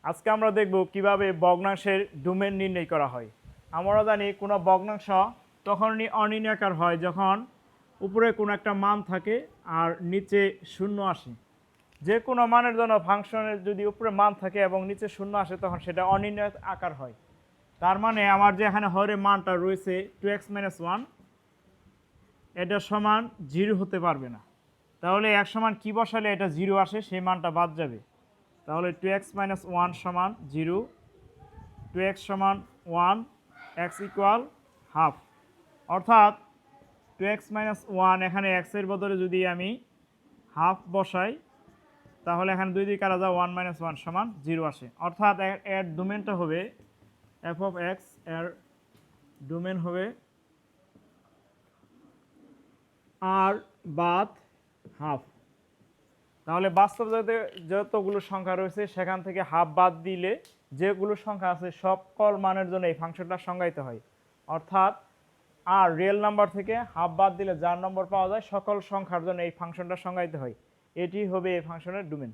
আজকে আমরা দেখব কিভাবে ভগ্নাংশের ডোমেন নির্ণয় করা হয়। আমরা জানি কোনো ভগ্নাংশ তখনই অনির্ণাকার হয় যখন উপরে কোনো একটা মান থাকে আর নিচে শূন্য আসে। যে কোনো মানের জন্য ফাংশনের যদি উপরে মান থাকে এবং নিচে শূন্য আসে তখন সেটা অনির্ণয় আকার হয়। তার মানে আমার যে এখানে হরের মানটা রয়েছে 2x - 1 এটা সমান 0 হতে পারবে না। তাহলে এক সমান কি বসালে এটা 0 আসে সেই মানটা বাদ যাবে। তাহলে 2x - 1 সমান 0, 2x সমান 1, x ইকুয়াল হাফ। অর্থাৎ 2x - 1 এখানে x এর বদলে যদি আমি হাফ বসাই তাহলে এখানে 2 দিয়ে কাটা যায় 1 - 1 সমান 0 আসে। অর্থাৎ এর ডোমেনটা হবে f of x, এর ডোমেন হবে আর বাদ হাফ। তাহলে বাস্তব জগতে যতগুলো সংখ্যা রয়েছে সেখান থেকে হাফ বাদ দিলে যেগুলো সংখ্যা আছে সকল মানের জন্য এই ফাংশনটা সংজ্ঞায়িত হয়। অর্থাৎ আর রিয়েল নাম্বার থেকে হাফ বাদ দিলে যার নম্বর পাওয়া যায় সকল সংখ্যার জন্য এই ফাংশনটা সংজ্ঞায়িত হয়। এটি হবে এই ফাংশনের ডোমেন।